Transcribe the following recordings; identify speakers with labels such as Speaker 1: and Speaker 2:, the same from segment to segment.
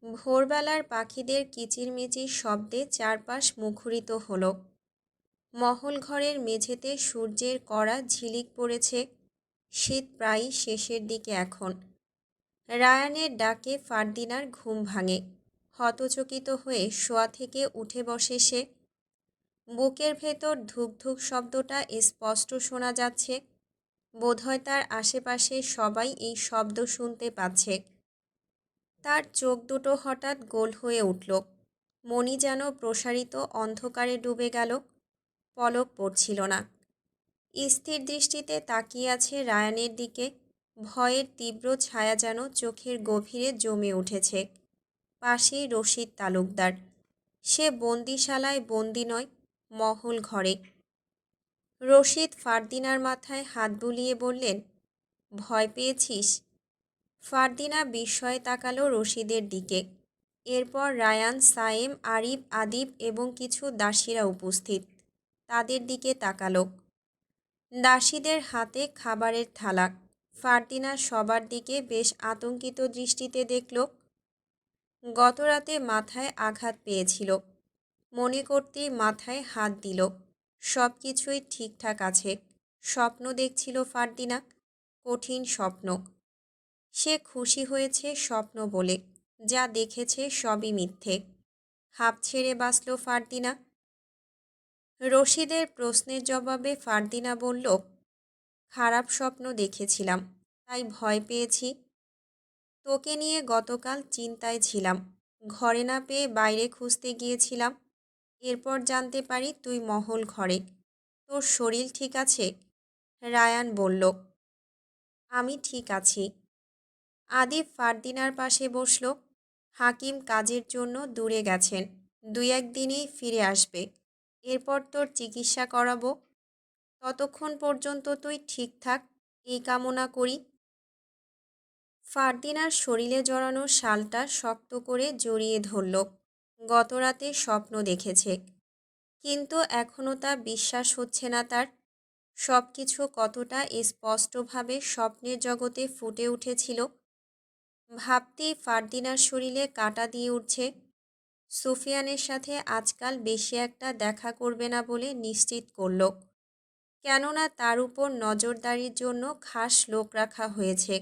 Speaker 1: ভোরবেলার পাখিদের কিচিরমিচির শব্দে চারপাশ মুখরিত হলো। মহল ঘরের মেঝেতে সূর্যের কড়া ঝিলিক পড়েছে। শীত প্রায়ই শেষের দিকে এখন। রায়ানের ডাকে ফারদিনার ঘুম ভাঙে। হতচকিত হয়ে শোয়া থেকে উঠে বসে সে। বুকের ভেতর ধুক ধুক শব্দটা স্পষ্ট শোনা যাচ্ছে। বোধহয় তার আশেপাশে সবাই এই শব্দ শুনতে পাচ্ছে। তার চোখ দুটো হঠাৎ গোল হয়ে উঠল। মণি যেন প্রসারিত অন্ধকারে ডুবে গেল। পলক পড়ছিল না। স্থির দৃষ্টিতে তাকিয়ে আছে রায়ানের দিকে। ভয়ের তীব্র ছায়া যেন চোখের গভীরে জমে উঠেছে। পাশেই রশিদ তালুকদার। সে বন্দিশালায় বন্দি নয়, মহল ঘরে। রশিদ ফারদিনার মাথায় হাত বুলিয়ে বললেন, ভয় পেয়েছিস? ফারদিনা বিস্ময়ে তাকালো রশিদের দিকে। এরপর রায়ান, সায়েম, আরিফ, আদিব এবং কিছু দাসীরা উপস্থিত। তাদের দিকে তাকালো। দাসীদের হাতে খাবারের থালা। ফারদিনা সবার দিকে বেশ আতঙ্কিত দৃষ্টিতে দেখল। গতরাতে মাথায় আঘাত পেয়েছিল। মনে করতেই মাথায় হাত দিল। সব কিছুই ঠিকঠাক আছে। স্বপ্ন দেখছিল ফারদিনা, কঠিন স্বপ্ন। সে খুশি হয়েছে স্বপ্ন বলে। যা দেখেছে সবই মিথ্যে। হাঁপ ছেড়ে বাঁচল ফারদিনা। রশিদের প্রশ্নের জবাবে ফারদিনা বলল, খারাপ স্বপ্ন দেখেছিলাম, তাই ভয় পেয়েছি। তোকে নিয়ে গতকাল চিন্তায় ছিলাম। ঘরে না পেয়ে বাইরে খুঁজতে গিয়েছিলাম। এরপর জানতে পারি তুই মহল ঘরে। তোর শরীর ঠিক আছে? রায়ান বলল, আমি ঠিক আছি। আদিব ফারদিনার পাশে বসল। হাকিম কাজের জন্য দূরে গেছেন। 2-1 দিনেই ফিরে আসবে। এরপর তোর চিকিৎসা করাবো। ততক্ষণ পর্যন্ত তুই ঠিক থাক, এই কামনা করি। ফারদিনার শরীরে জড়ানো শালটা শক্ত করে জড়িয়ে ধরল। গতরাতে স্বপ্ন দেখেছে, কিন্তু এখনও তা বিশ্বাস হচ্ছে না তার। সব কিছু কতটা স্পষ্টভাবে স্বপ্নের জগতে ফুটে উঠেছিল। ভাবতেই ফারদিনার শরীরে কাঁটা দিয়ে উঠছে। সুফিয়ানের সাথে আজকাল বেশি একটা দেখা করবে না বলে নিশ্চিত করল। কেননা তার উপর নজরদারির জন্য খাস লোক রাখা হয়েছে।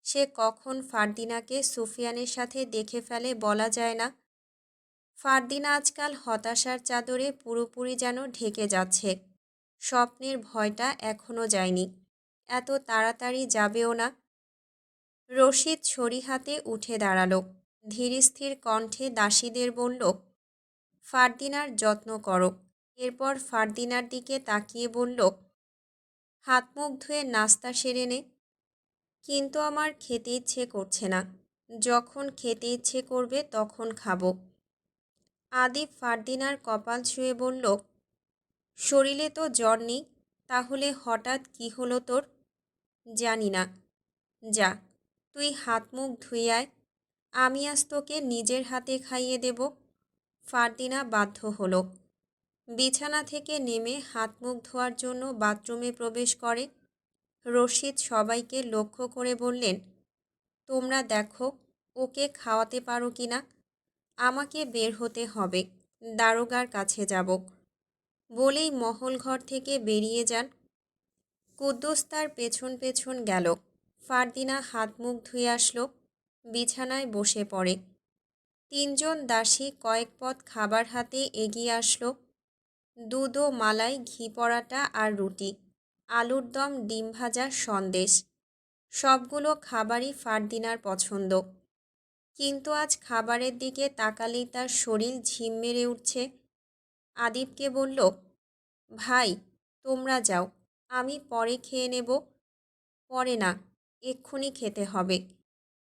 Speaker 1: সে কখন ফারদিনাকে সুফিয়ানের সাথে দেখে ফেলে বলা যায় না। ফারদিনা আজকাল হতাশার চাদরে পুরোপুরি যেন ঢেকে যাচ্ছে। স্বপ্নের ভয়টা এখনও যায়নি, এত তাড়াতাড়ি যাবেও না। রশিদ ছড়ি হাতে উঠে দাঁড়ালো। ধীরস্থির কণ্ঠে দাসীদের বলল, ফারদিনার যত্ন করো। এরপর ফারদিনার দিকে তাকিয়ে বলল, হাত মুখ ধুয়ে নাস্তা সেরে নে। কিন্তু আমার খেতে ইচ্ছে করছে না। যখন খেতে ইচ্ছে করবে তখন খাবো। আদিব ফারদিনার কপাল ছুঁয়ে বলল, শরীরে তো জ্বর নেই, তাহলে হঠাৎ কি হলো তোর? জানি না। যা, তুই হাত মুখ ধুয়ে আয়। আমি আজ তোকে নিজের হাতে খাইয়ে দেব। ফারদিনা বাধ্য হলো। বিছানা থেকে নেমে হাত মুখ ধোয়ার জন্য বাথরুমে প্রবেশ করে। রশিদ সবাইকে লক্ষ্য করে বললেন, তোমরা দেখো ওকে খাওয়াতে পারো কি না। আমাকে বের হতে হবে, দারোগার কাছে যাব। বলেই মহল ঘর থেকে বেরিয়ে যান। কুদ্দুস তার পেছন পেছন গেল। ফারদিনা হাত মুখ ধুয়ে আসলো। বিছানায় বসে পড়ে। 3জন দাসী কয়েক পদ খাবার হাতে এগিয়ে আসলো। দুধ ও মালাই, ঘি পরাটা আর রুটি, আলুর দম, ডিম ভাজা, সন্দেশ। সবগুলো খাবারই ফারদিনার পছন্দ। কিন্তু আজ খাবারের দিকে তাকালেই তার শরীর ঝিম মেরে উঠছে। আদিবকে বলল, ভাই তোমরা যাও, আমি পরে খেয়ে নেব। পরে না, এক্ষুনি খেতে হবে।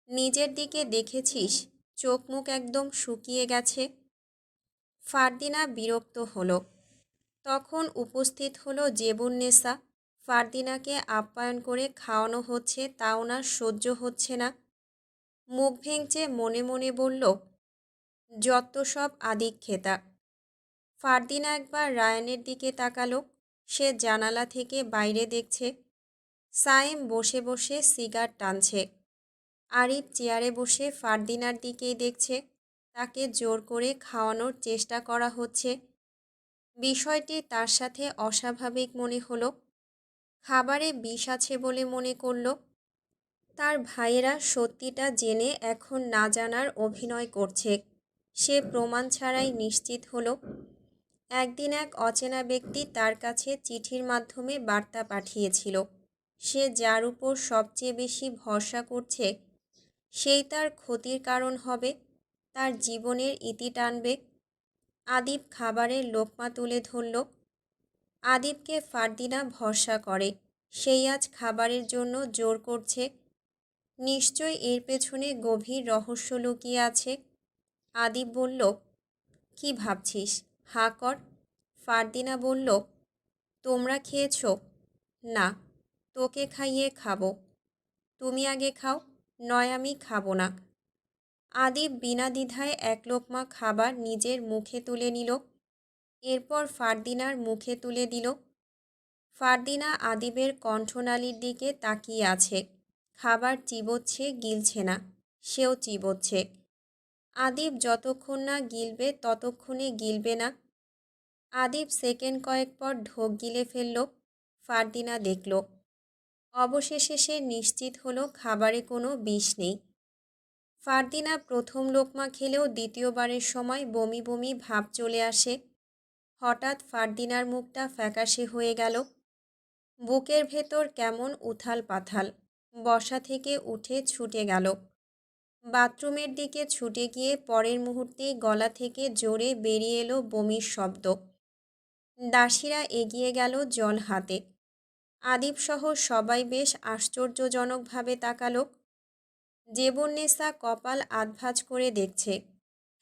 Speaker 1: নিজের দিকে দেখেছিস, চোখ মুখ একদম শুকিয়ে গেছে। ফারদিনা বিরক্ত হলো। তখন উপস্থিত হলো জেবুন্নেসা। ফারদিনাকে আপ্যায়ন করে খাওয়ানো হচ্ছে, তা ওনার সহ্য হচ্ছে না। মুখ ভেঙচে মনে মনে বলল, যত সব আদিক্ষেতা। ফারদিনা একবার রায়ানের দিকে তাকালো। সে জানালা থেকে বাইরে দেখছে। সায়েম বসে বসে সিগার টানছে। আরিফ চেয়ারে বসে ফারদিনার দিকেই দেখছে। তাকে জোর করে খাওয়ানোর চেষ্টা করা হচ্ছে। বিষয়টি তার সাথে অস্বাভাবিক মনে হলো। খাবারে বিষ আছে বলে মনে করল। তার ভাইয়েরা সত্যিটা জেনে এখন না জানার অভিনয় করছে। সে প্রমাণ ছাড়াই নিশ্চিত হলো। একদিন এক অচেনা ব্যক্তি তার কাছে চিঠির মাধ্যমে বার্তা পাঠিয়েছিল। সে যার উপর সবচেয়ে বেশি ভরসা করছে সেই তার ক্ষতির কারণ হবে, তার জীবনের ইতি টানবে। আদিব খাবারের লোকমা তুলে ধরল। আদিবকে ফারদিনা ভরসা করে। সেই আজ খাবারের জন্য জোর করছে। নিশ্চয় এর পেছনে গভীর রহস্য লুকিয়ে আছে। আদিব বলল, কি ভাবছিস? হাঁ কর। ফারদিনা বলল, তোমরা খেয়েছ? না, তোকে খাইয়ে খাবো। তুমি আগে খাও, নয় আমি খাবো না। আদিব বিনা দ্বিধায় এক লোকমা খাবার নিজের মুখে তুলে নিল। এরপর ফারদিনার মুখে তুলে দিল। ফারদিনা আদিবের কণ্ঠনালীর দিকে তাকিয়ে আছে। খাবার চিবোচ্ছে, গিলছে না। সেও চিবোচ্ছে। আদিব যতক্ষণ না গিলবে ততক্ষণে গিলবে না। আদিব সেকেন্ড কয়েক পর ঢোক গিলে ফেলল। ফারদিনা দেখল। অবশেষে সে নিশ্চিত হলো খাবারে কোনো বিষ নেই। ফারদিনা প্রথম লোকমা খেলেও দ্বিতীয়বারের সময় বমি বমি ভাব চলে আসে। হঠাৎ ফারদিনার মুখটা ফ্যাকাশে হয়ে গেল। বুকের ভেতর কেমন উথাল পাথাল। বসা থেকে উঠে ছুটে গেল। বাথরুমের দিকে ছুটে গিয়ে পরের মুহূর্তেই গলা থেকে জোরে বেরিয়ে এলো বমির শব্দ। দাসীরা এগিয়ে গেল জল হাতে। আদিবসহ সবাই বেশ আশ্চর্যজনকভাবে তাকালো। জেবুন্নেসা কপাল আধভাঁজ করে দেখছে।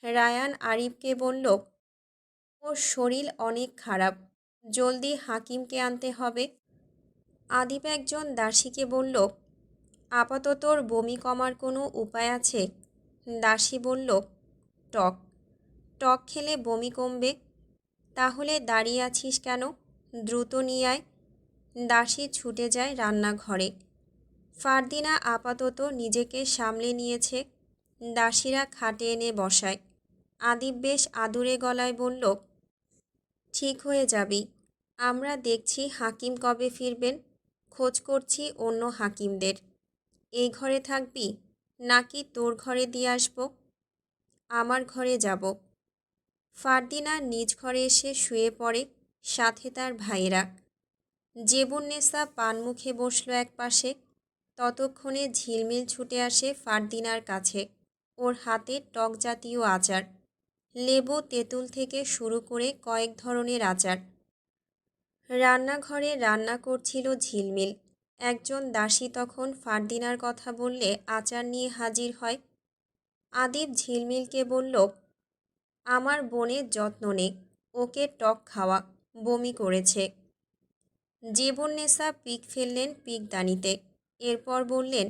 Speaker 1: রায়ান আরিফকে বলল, ওর শরীর অনেক খারাপ, জলদি হাকিমকে আনতে হবে। আদিব একজন দাসীকে বলল, আপাতত ওর বমি কমার কোনো উপায় আছে? দাসী বলল, টক। টক খেলে বমি কমবে। তাহলে দাঁড়িয়ে আছিস কেন? দ্রুত নিয়ে আয়। দাসী ছুটে যায় রান্নাঘরে। ফারদিনা আপাতত নিজেকে সামলে নিয়েছে। দাসীরা খাটে এনে বসায়। আদিব বেশ আদুরে গলায় বলল, ঠিক হয়ে যাবি। আমরা দেখছি হাকিম কবে ফিরবেন। খোঁজ করছি অন্য হাকিমদের। এই ঘরে থাকবি নাকি তোর ঘরে দিয়ে আসব? আমার ঘরে যাব। ফারদিনা নিজ ঘরে এসে শুয়ে পড়ে। সাথে তার ভাইয়েরা। জেবুন্নেসা পান মুখে বসল এক পাশে। ততক্ষণে ঝিলমিল ছুটে আসে ফারদিনার কাছে। ওর হাতে টক জাতীয় আচার, লেবু তেঁতুল থেকে শুরু করে কয়েক ধরনের আচার। রান্নাঘরে রান্না করছিল ঝিলমিল। একজন দাসী তখন ফারদিনার কথা বললে আচার নিয়ে হাজির হয়। আদিব ঝিলমিলকে বলল, আমার বোনের যত্ন নে, ওকে টক খাওয়া, বমি করেছে। জেবুন্নেসা পিক ফেললেন পিকদানিতে। এরপর বললেন,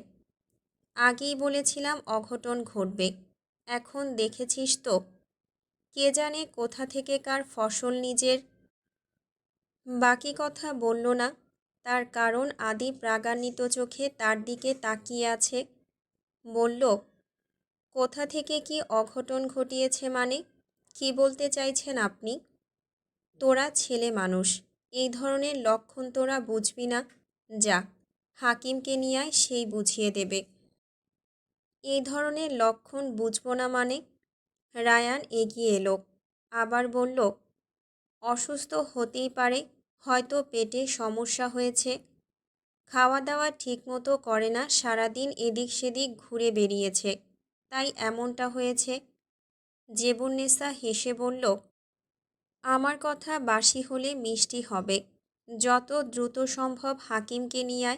Speaker 1: আগেই বলেছিলাম অঘটন ঘটবে। এখন দেখেছিস তো, কে জানে কোথা থেকে কার ফসল নিজের। বাকি কথা বলল না। তার কারণ আদিব রাগান্বিত চোখে তার দিকে তাকিয়ে আছে। বলল, কোথা থেকে কি অঘটন ঘটিয়েছে মানে? কি বলতে চাইছেন আপনি? তোরা ছেলে মানুষ, এই ধরনের লক্ষণ তোরা বুঝবি না। যা, হাকিমকে নিয়ে আয়, সেই বুঝিয়ে দেবে। এই ধরনের লক্ষণ বুঝব না মানে? রায়ান এগিয়ে এলো। আবার বলল, অসুস্থ হতেই পারে, হয়তো পেটে সমস্যা হয়েছে। খাওয়া দাওয়া ঠিকমতো করে না, সারাদিন এদিক সেদিক ঘুরে বেরিয়েছে, তাই এমনটা হয়েছে। জেবুন্নেসা হেসে বলল, আমার কথা বাসি হলে মিষ্টি হবে। যত দ্রুত সম্ভব হাকিমকে নিয়ে আয়।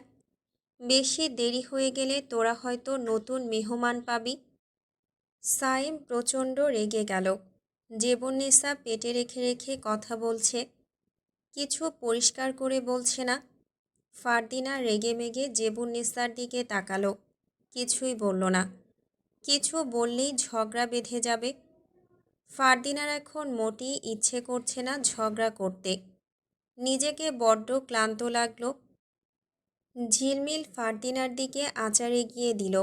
Speaker 1: বেশি দেরি হয়ে গেলে তোরা হয়তো নতুন মেহমান পাবি। সাইম প্রচণ্ড রেগে গেল। জেবুন্নেসা পেটে রেখে রেখে কথা বলছে, কিছু পরিষ্কার করে বলছে না। ফারদিনা রেগেমেগে জেবুন্নেসার দিকে তাকালো। কিছুই বলল না। কিছু বললেই ঝগড়া বেঁধে যাবে। ফারদিনার এখন মোটেই ইচ্ছে করছে না ঝগড়া করতে। নিজেকে বড্ড ক্লান্ত লাগলো। ঝিলমিল ফারদিনার দিকে আচার এগিয়ে দিল।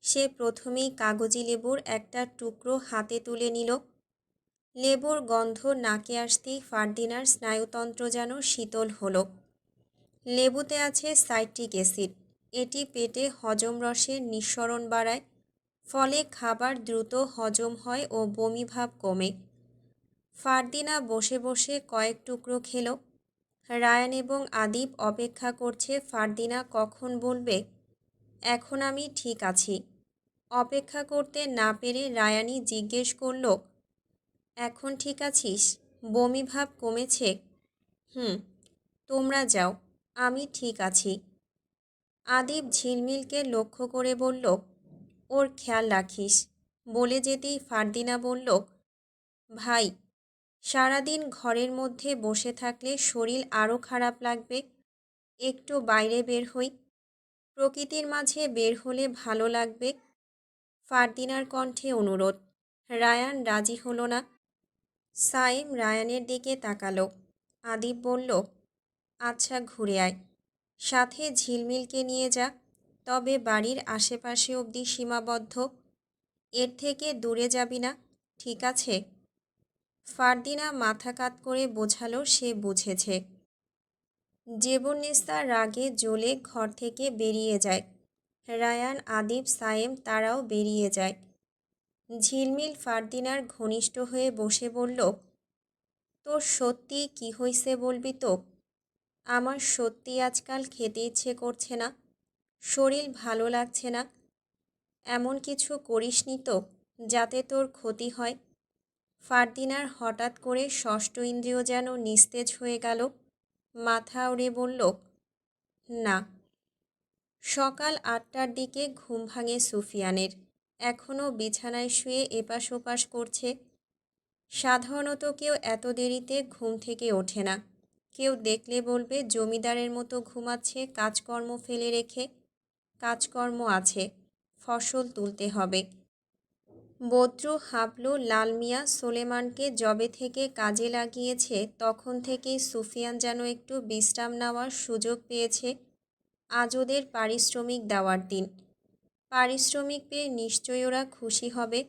Speaker 1: সে প্রথমেই কাগজি লেবুর একটা টুকরো হাতে তুলে নিল। লেবুর গন্ধ নাকে আসতেই ফারদিনার স্নায়ুতন্ত্র যেন শীতল হলো। লেবুতে আছে সাইট্রিক অ্যাসিড। এটি পেটে হজম রসের নিঃসরণ বাড়ায়, ফলে খাবার দ্রুত হজম হয় ও বমিভাব কমে। ফারদিনা বসে বসে কয়েক টুকরো খেল। রায়ান এবং আদিব অপেক্ষা করছে ফারদিনা কখন বলবে, এখন আমি ঠিক আছি। অপেক্ষা করতে না পেরে রায়ানই জিজ্ঞেস করল, এখন ঠিক আছিস? বমিভাব কমেছে? হুম। তোমরা যাও, আমি ঠিক আছি। আদিব ঝিলমিলকে লক্ষ্য করে বলল, ওর খেয়াল রাখিস। বলে যেতেই ফারদিনা বলল, ভাই, সারাদিন ঘরের মধ্যে বসে থাকলে শরীর আরও খারাপ লাগবে। একটু বাইরে বের হই। প্রকৃতির মাঝে বের হলে ভালো লাগবে। ফারদিনার কণ্ঠে অনুরোধ। রায়ান রাজি হলো না। সাইম রায়ানের দিকে তাকালো। আদিব বলল, আচ্ছা ঘুরে আয়। সাথে ঝিলমিলকে নিয়ে যা, তবে বাড়ির আশেপাশে অবধি সীমাবদ্ধ। এর থেকে দূরে যাবি না, ঠিক আছে? ফারদিনা মাথা কাত করে বোঝালো সে বুঝেছে। জেবুন্নেসা রাগে জ্বলে ঘর থেকে বেরিয়ে যায়। রায়ান, আদিব, সায়েম তারাও বেরিয়ে যায়। ঝিলমিল ফারদিনার ঘনিষ্ঠ হয়ে বসে বলল, তোর সত্যি কি হইছে বলবি তো? আমার সত্যি আজকাল খেতে ইচ্ছে করছে না, শরীর ভালো লাগছে না। এমন কিছু করিসনি তো যাতে তোর ক্ষতি হয়? ফারদিনার হঠাৎ করে ষষ্ঠ ইন্দ্রিয় যেন নিস্তেজ হয়ে গেল। মাথা উড়ে বলল, না। সকাল ৮টার দিকে ঘুম ভাঙে সুফিয়ানের। এখনও বিছানায় শুয়ে এপাশ ওপাশ করছে। সাধারণত কেউ এত দেরিতে ঘুম থেকে ওঠে না। কেউ দেখলে বলবে জমিদারের মতো ঘুমাচ্ছে কাজকর্ম ফেলে রেখে। কাজকর্ম আছে, ফসল তুলতে হবে। বদ্রু হাবলু লাল মিয়া সোলেমানকে যবে থেকে কাজে লাগিয়েছে তখন থেকেই সুফিয়ান যেন একটু বিশ্রাম নেওয়ার সুযোগ পেয়েছে। আজ ওদের পারিশ্রমিক দেওয়ার দিন। পারিশ্রমিক পেয়ে নিশ্চয়ই ওরা খুশি হবে।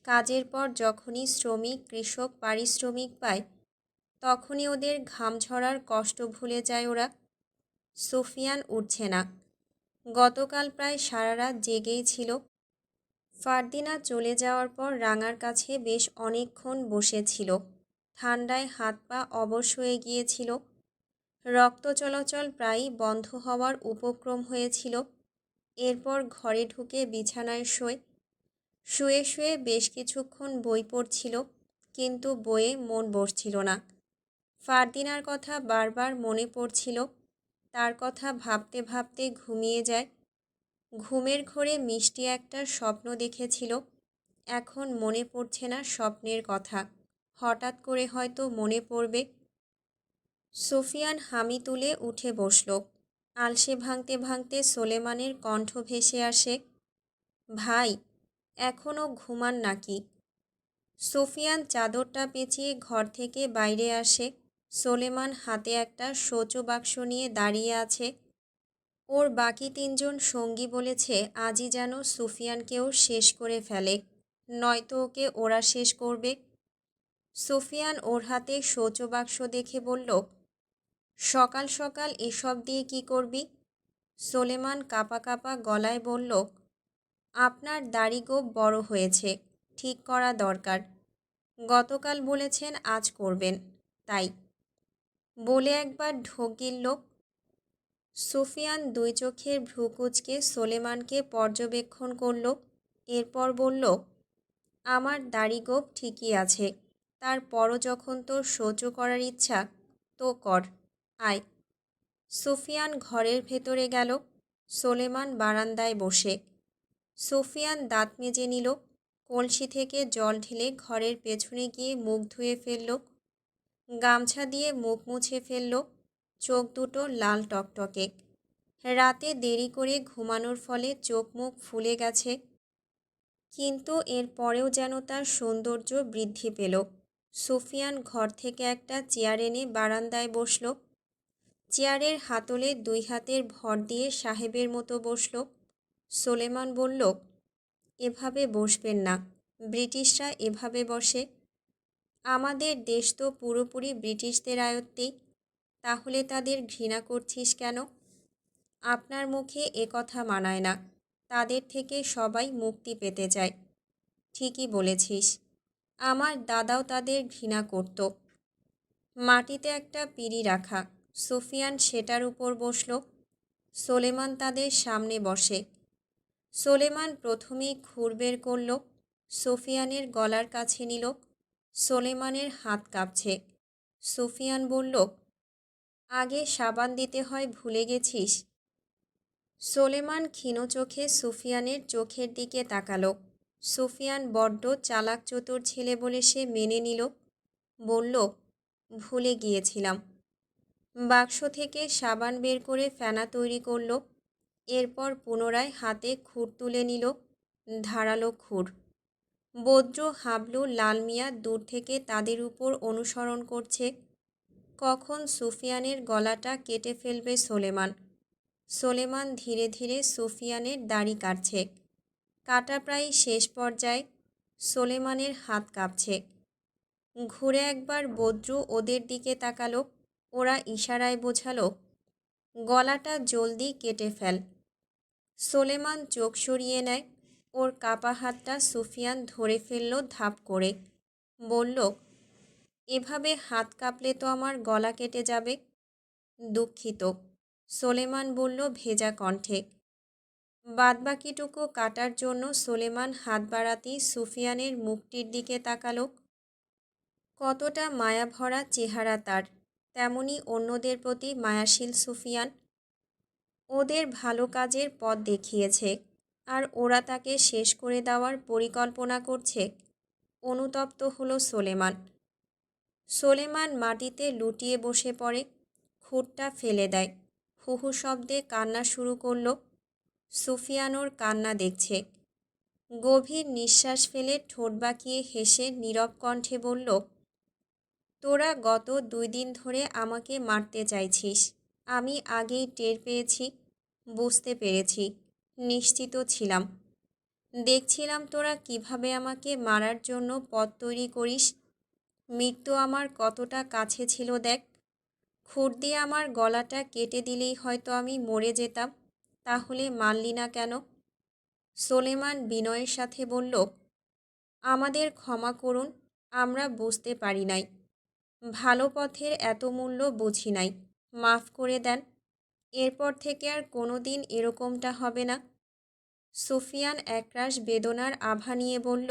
Speaker 1: কাজের পর যখনই শ্রমিক কৃষক পারিশ্রমিক পায় তখনই ওদের ঘাম ঝরার কষ্ট ভুলে যায় ওরা। সুফিয়ান উঠছে না। গতকাল প্রায় সারা রাত জেগেই ছিল। ফারদিনা চলে যাওয়ার পর রাঙার কাছে বেশ অনেকক্ষণ বসেছিল। ঠান্ডায় হাত পা অবশ হয়ে গিয়েছিল। রক্ত চলাচল প্রায়ই বন্ধ হওয়ার উপক্রম হয়েছিল। এরপর ঘরে ঢুকে বিছানায় শুয়ে শুয়ে বেশ কিছুক্ষণ বই পড়ছিল, কিন্তু বইয়ে মন বসছিল না। ফারদিনার কথা বারবার মনে পড়ছিল। তার কথা ভাবতে ভাবতে ঘুমিয়ে যায়। ঘুমের ঘোরে মিষ্টি একটা স্বপ্ন দেখেছিল। এখন মনে পড়ছে না স্বপ্নের কথা। হঠাৎ করে হয়তো মনে পড়বে। সুফিয়ান হামি তুলে উঠে বসল। আলসে ভাঙতে ভাঙতে সোলেমানের কণ্ঠ ভেসে আসে, ভাই, এখনও ঘুমান নাকি? সুফিয়ান চাদরটা পেঁচিয়ে ঘর থেকে বাইরে আসে। সোলেমান হাতে একটা শৌচ বাক্স নিয়ে দাঁড়িয়ে আছে। ওর বাকি তিনজন সঙ্গী বলেছে আজই যেন সুফিয়ানকেও শেষ করে ফেলে, নয়তো ওকে ওরা শেষ করবে। সুফিয়ান ওর হাতে শৌচ বাক্স দেখে বলল, সকাল সকাল এসব দিয়ে কি করবি? সোলেমান কাঁপা কাঁপা গলায় বলল, আপনার দাড়ি গোঁফ বড় হয়েছে, ঠিক করা দরকার। গতকাল বলেছেন আজ করবেন, তাই। বলে একবার ঢোক গিলল। সুফিয়ান দুই চোখের ভ্রু কুঁচকে সোলেমানকে পর্যবেক্ষণ করল। এরপর বলল, আমার দাড়ি গোঁফ ঠিকই আছে, তারপরও যখন তোর শৌচ করার ইচ্ছা তো কর, আয়। সুফিয়ান ঘরের ভেতরে গেল। সোলেমান বারান্দায় বসে। সুফিয়ান দাঁত মেজে নিল। কলসি থেকে জল ঢেলে ঘরের পেছনে গিয়ে মুখ ধুয়ে ফেলল। গামছা দিয়ে মুখ মুছে ফেলল। চোখ দুটো লাল টকটকে। রাতে দেরি করে ঘুমানোর ফলে চোখ মুখ ফুলে গেছে, কিন্তু এর পরেও যেন তার সৌন্দর্য বৃদ্ধি পেল। সুফিয়ান ঘর থেকে একটা চেয়ার এনে বারান্দায় বসল। চেয়ারের হাতলে দুই হাতের ভর দিয়ে সাহেবের মতো বসল। সোলেমান বলল, এভাবে বসবেন না। ব্রিটিশরা এভাবে বসে? আমাদের দেশ তো পুরোপুরি ব্রিটিশদের আয়ত্তেই। তাহলে তাদের ঘৃণা করছিস কেন? আপনার মুখে এ কথা মানায় না। তাদের থেকে সবাই মুক্তি পেতে চায়। ঠিকই বলেছিস। আমার দাদাও তাদের ঘৃণা করত। মাটিতে একটা পিঁড়ি রাখা, সুফিয়ান সেটার উপর বসল। সোলেমান তাদের সামনে বসে। সোলেমান প্রথমেই খুর বের করল, সুফিয়ানের গলার কাছে নিল। সোলেমানের হাত কাঁপছে। সুফিয়ান বলল, আগে সাবান দিতে হয় ভুলে গেছিস? সোলেমান ক্ষীণ চোখে সুফিয়ানের চোখের দিকে তাকালো। সুফিয়ান বড্ড চালাক চতুর ছেলে বলে সে মেনে নিল। বলল, ভুলে গিয়েছিলাম। বাক্স থেকে সাবান বের করে ফেনা তৈরি করল। এরপর পুনরায় হাতে খুর তুলে নিল, ধারালো খুর। বদ্র, হাবলু, লাল মিয়া দূর থেকে তাদের উপর অনুসরণ করছে। কখন সুফিয়ানের গলাটা কেটে ফেলবে সোলেমান। সোলেমান ধীরে ধীরে সুফিয়ানের দাড়ি কাটছে। কাটা প্রায় শেষ পর্যায়ে। সোলেমানের হাত কাঁপছে। ঘুরে একবার বদ্রু ওদের দিকে তাকালো। ওরা ইশারায় বোঝালো, গলাটা জলদি কেটে ফেল। সোলেমান চোখ সরিয়ে নেয়। ওর কাপা হাতটা সুফিয়ান ধরে ফেলল ধাপ করে। বলল, এভাবে হাত কাঁপলে তো আমার গলা কেটে যাবে। দুঃখিত, সোলেমান বলল ভেজা কণ্ঠে। বাদবাকিটুকু কাটার জন্য সোলেমান হাত বাড়াতেই সুফিয়ানের মুখটির দিকে তাকালো। কতটা মায়াভরা চেহারা তার, তেমনি অন্যদের প্রতি মায়াশীল সুফিয়ান। ওদের ভালো কাজের পথ দেখিয়েছে, আর ওরা তাকে শেষ করে দেওয়ার পরিকল্পনা করছে। অনুতপ্ত হলো সোলেমান। সোলেমান মাটিতে লুটিয়ে বসে পড়ে, খুঁটটা ফেলে দেয়। হুহু শব্দে কান্না শুরু করল। সুফিয়ান ওর কান্না দেখছে। গভীর নিঃশ্বাস ফেলে ঠোঁট বাঁকিয়ে হেসে নীরব কণ্ঠে বলল, তোরা গত 2 দিন ধরে আমাকে মারতে চাইছিস। আমি আগেই টের পেয়েছি, বুঝতে পেরেছি, নিশ্চিত ছিলাম। দেখছিলাম তোরা কিভাবে আমাকে মারার জন্য পথ তৈরি করিস। মৃত্যু আমার কতটা কাছে ছিল দেখ। খুর দিয়ে আমার গলাটা কেটে দিলেই হয়তো আমি মরে যেতাম। তাহলে মানলি না কেন? সোলেমান বিনয়ের সাথে বলল, আমাদের ক্ষমা করুন, আমরা বুঝতে পারি নাই। ভালো পথের এত মূল্য বুঝি নাই। মাফ করে দেন। এরপর থেকে আর কোনো দিন এরকমটা হবে না। সুফিয়ান একরাশ বেদনার আভা নিয়ে বলল,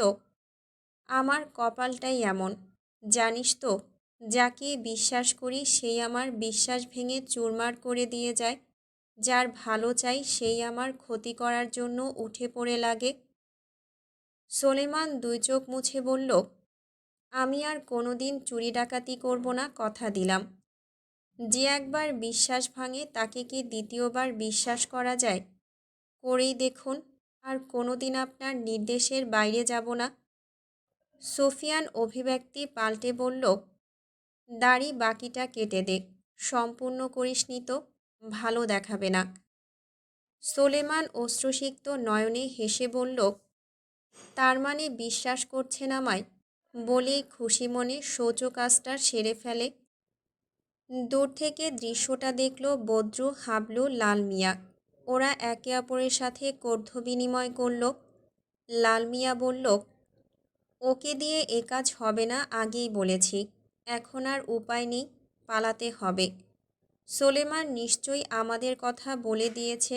Speaker 1: আমার কপালটাই এমন। জানিস তো, যাকে বিশ্বাস করি সেই আমার বিশ্বাস ভেঙে চুরমার করে দিয়ে যায়। যার ভালো চাই সেই আমার ক্ষতি করার জন্য উঠে পড়ে লাগে। সোলেমান 2 চোখ মুছে বলল, আমি আর কোনো দিন চুরি ডাকাতি করব না, কথা দিলাম। যে একবার বিশ্বাস ভাঙে তাকে কি দ্বিতীয়বার বিশ্বাস করা যায়? করেই দেখুন, আর কোনো দিন আপনার নির্দেশের বাইরে যাব না। সুফিয়ান অভিব্যক্তি পাল্টে বলল, দাড়ি বাকিটা কেটে দে, সম্পূর্ণ করিসনি তো, ভালো দেখাবে না। সোলেমান অশ্রুসিক্ত নয়নে হেসে বলল, তার মানে বিশ্বাস করছেন আমায়? বলেই খুশি মনে শৌচ কাজটা সেরে ফেলে। দূর থেকে দৃশ্যটা দেখল বদ্রু, হাবলু, লাল মিয়া। ওরা একে অপরের সাথে কর্থ বিনিময় করল। লাল মিয়া বলল, ওকে দিয়ে এ কাজ হবে না, আগেই বলেছি। এখন আর উপায় নেই, পালাতে হবে। সোলেমান নিশ্চয়ই আমাদের কথা বলে দিয়েছে।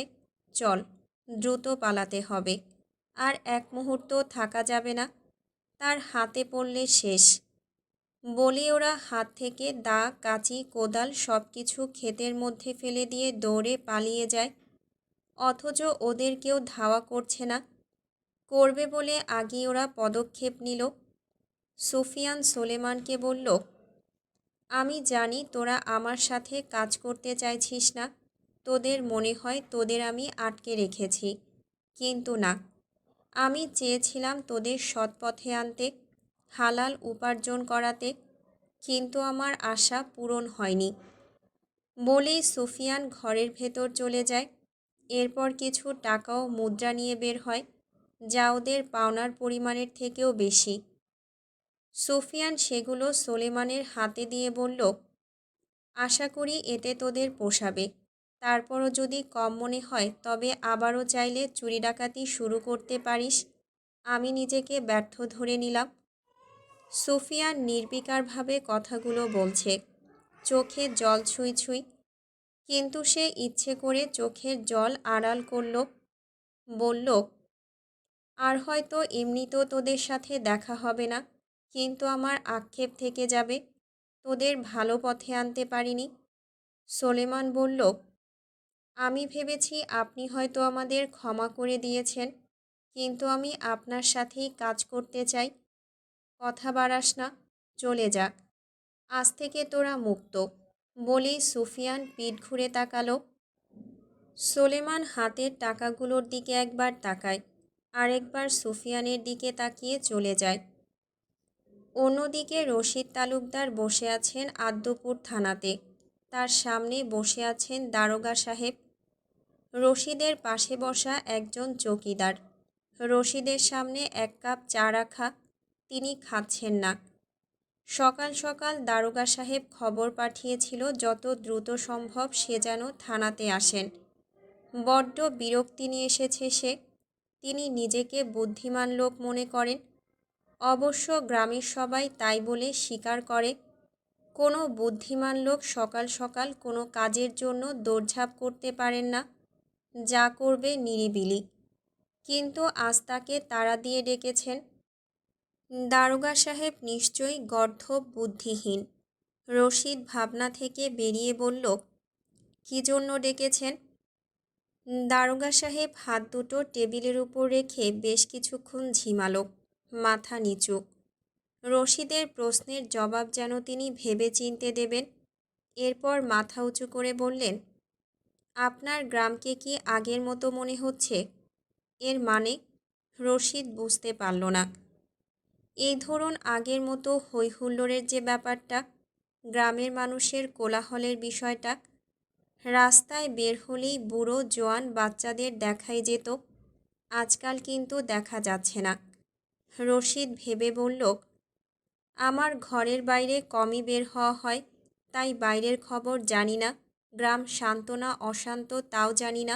Speaker 1: চল, দ্রুত পালাতে হবে। আর এক মুহূর্ত থাকা যাবে না, তার হাতে পড়লে শেষ। বলে ওরা হাত থেকে দা, কাঁচি, কোদাল সব কিছু ক্ষেতের মধ্যে ফেলে দিয়ে দৌড়ে পালিয়ে যায়। অথচ ওদের কেউ ধাওয়া করছে না। করবে বলে আগেই ওরা পদক্ষেপ নিল। সুফিয়ান সোলেমানকে বলল, আমি জানি তোরা আমার সাথে কাজ করতে চাইছিস না। তোদের মনে হয় তোদের আমি আটকে রেখেছি, কিন্তু না। আমি চেয়েছিলাম তোদের সৎ পথে আনতে, হালাল উপার্জন করাতে, কিন্তু আমার আশা পূরণ হয়নি। বলেই সুফিয়ান ঘরের ভেতর চলে যায়। এরপর কিছু টাকা ও মুদ্রা নিয়ে বের হয়। যা ওদের পাওনার পরিমাণের থেকেও বেশি। সুফিয়ান সেগুলো সোলেমানের হাতে দিয়ে বলল, আশা করি এতে তোদের পোষাবে। তারপরও যদি কম মনে হয় তবে আবারও চাইলে চুরি ডাকাতি শুরু করতে পারিস। আমি নিজেকে ব্যর্থ ধরে নিলাম। সুফিয়ান নির্বিকারভাবে কথাগুলো বলছে, চোখে জল ছুঁই ছুঁই, কিন্তু সে ইচ্ছে করে চোখের জল আড়াল করল। বলল, আর হয়তো এমনিতেও তোদের সাথে দেখা হবে না, কিন্তু আমার আক্ষেপ থেকে যাবে, তোদের ভালো পথে আনতে পারিনি। সোলেমান বলল, আমি ভেবেছি আপনি হয়তো আমাদের ক্ষমা করে দিয়েছেন, কিন্তু আমি আপনার সাথেই কাজ করতে চাই। কথা বাড়াস না, চলে যা, আজ থেকে তোরা মুক্ত। বলেই সুফিয়ান পিঠ ঘুরে তাকালো। সোলেমান হাতের টাকাগুলোর দিকে একবার তাকায়, আরেকবার সুফিয়ানের দিকে তাকিয়ে চলে যায়। অন্যদিকে রশিদ তালুকদার বসে আছেন আদ্যপুর থানাতে। তার সামনে বসে আছেন দারোগা সাহেব। রশিদের পাশে বসা একজন চৌকিদার। রশিদের সামনে এক কাপ চা রাখা, তিনি খাচ্ছেন না। সকাল সকাল দারোগা সাহেব খবর পাঠিয়েছিল যত দ্রুত সম্ভব সে যেন থানাতে আসেন। বড্ড বিরক্তি নিয়ে এসেছে সে। তিনি নিজেকে বুদ্ধিমান লোক মনে করেন, অবশ্য গ্রামের সবাই তাই বলে স্বীকার করে। কোনো বুদ্ধিমান লোক সকাল সকাল কোনো কাজের জন্য দৌড়ঝাঁপ করতে পারেন না, যা করবে নিরিবিলি। কিন্তু আজ তাকে তাড়া দিয়ে ডেকেছেন। দারোগা সাহেব নিশ্চয়ই গর্দভ বুদ্ধিহীন। রশিদ ভাবনা থেকে বেরিয়ে বলল, কী জন্য ডেকেছেন? দারোগা সাহেব হাত দুটো টেবিলের উপর রেখে বেশ কিছুক্ষণ ঝিমালো, মাথা নিচু। রশিদের প্রশ্নের জবাব যেন তিনি ভেবে চিনতে দেবেন। এরপর মাথা উঁচু করে বললেন, আপনার গ্রামকে কি আগের মতো মনে হচ্ছে? এর মানে? রশিদ বুঝতে পারল না। এই ধরুন আগের মতো হইহুল্লোড়ের যে ব্যাপারটা, গ্রামের মানুষের কোলাহলের বিষয়টা, রাস্তায় বের হলেই বুড়ো জোয়ান বাচ্চাদের দেখাই যেত, আজকাল কিন্তু দেখা যাচ্ছে না। রশিদ ভেবে বলল, আমার ঘরের বাইরে কমই বের হওয়া হয়, তাই বাইরের খবর জানি না। গ্রাম শান্ত না অশান্ত তাও জানি না।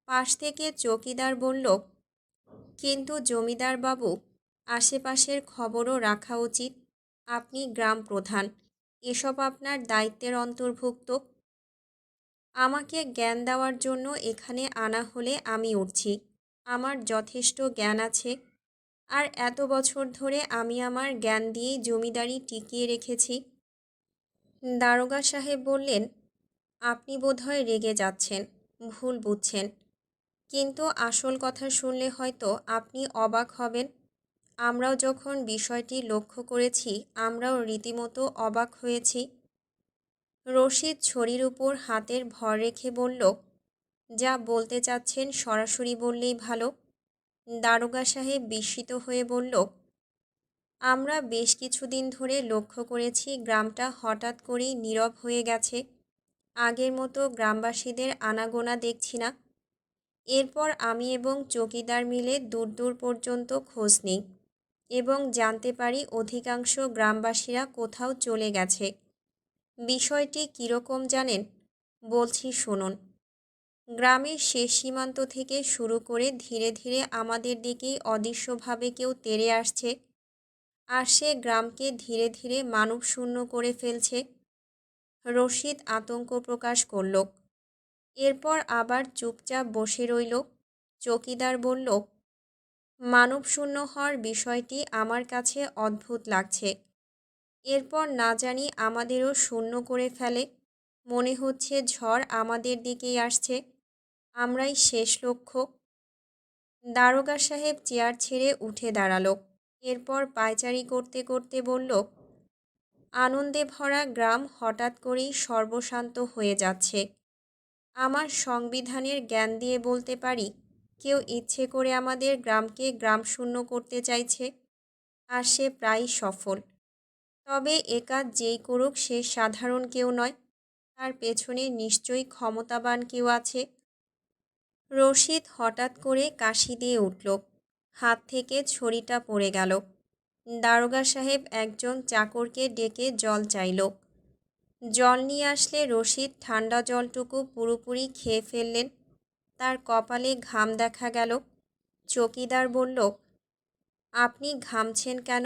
Speaker 1: পাশ থেকে চৌকিদার বলল, কিন্তু জমিদার বাবু, আশেপাশের খবরও রাখা উচিত। আপনি গ্রাম প্রধান, এসব আপনার দায়িত্বের অন্তর্ভুক্ত। আমাকে জ্ঞান দেওয়ার জন্য এখানে আনা হলে আমি উঠছি। আমার যথেষ্ট জ্ঞান আছে, আর এত বছর ধরে আমি আমার জ্ঞান দিয়েই জমিদারি টিকিয়ে রেখেছি। দারোগা সাহেব বললেন, আপনি বোধহয় রেগে যাচ্ছেন, ভুল বুঝছেন। কিন্তু আসল কথা শুনলে হয়তো আপনি অবাক হবেন। আমরাও যখন বিষয়টি লক্ষ্য করেছি আমরাও রীতিমতো অবাক হয়েছি। রশিদ ছড়ির উপর হাতের ভর রেখে বলল, যা বলতে চাচ্ছেন সরাসরি বললেই ভালো। দারোগা সাহেব বিস্মিত হয়ে বলল, আমরা বেশ কিছুদিন ধরে লক্ষ্য করেছি গ্রামটা হঠাৎ করেই নীরব হয়ে গেছে। আগের মতো গ্রামবাসীদের আনাগোনা দেখছি না। এরপর আমি এবং চৌকিদার মিলে দূর দূর পর্যন্ত খোঁজ নিই এবং জানতে পারি অধিকাংশ গ্রামবাসীরা কোথাও চলে গেছে। বিষয়টি কীরকম জানেন? বলছি শুনুন। গ্রামের শেষ সীমান্ত থেকে শুরু করে ধীরে ধীরে আমাদের দিকেই অদৃশ্যভাবে কেউ তেড়ে আসছে, আর সে গ্রামকে ধীরে ধীরে মানবশূন্য করে ফেলছে। রশিদ আতঙ্ক প্রকাশ করল। এরপর আবার চুপচাপ বসে রইল। চৌকিদার বলল, মানবশূন্য হওয়ার বিষয়টি আমার কাছে অদ্ভুত লাগছে। এরপর না জানি আমাদেরও শূন্য করে ফেলে। মনে হচ্ছে ঝড় আমাদের দিকেই আসছে, আমরাই শেষ লক্ষ্য। দারোগা সাহেব চেয়ার ছেড়ে উঠে দাঁড়ালো। এরপর পায়চারি করতে করতে বলল, আনন্দে ভরা গ্রাম হঠাৎ করেই সর্বশান্ত হয়ে যাচ্ছে। আমার সংবিধানের জ্ঞান দিয়ে বলতে পারি, কেউ ইচ্ছে করে আমাদের গ্রামকে গ্রামশূন্য করতে চাইছে, আর সে প্রায় সফল। তবে এ কাজ যেই করুক সে সাধারণ কেউ নয়, তার পেছনে নিশ্চয়ই ক্ষমতাবান কেউ আছে। রশিদ হঠাৎ করে কাশি দিয়ে উঠল। হাত থেকে ছড়িটা পড়ে গেল। দারোগা সাহেব একজন চাকরকে ডেকে জল চাইল। জল নিয়ে আসলে রশিদ ঠান্ডা জলটুকু পুরোপুরি খেয়ে ফেললেন। তার কপালে ঘাম দেখা গেল। চকিদার বলল, আপনি ঘামছেন কেন?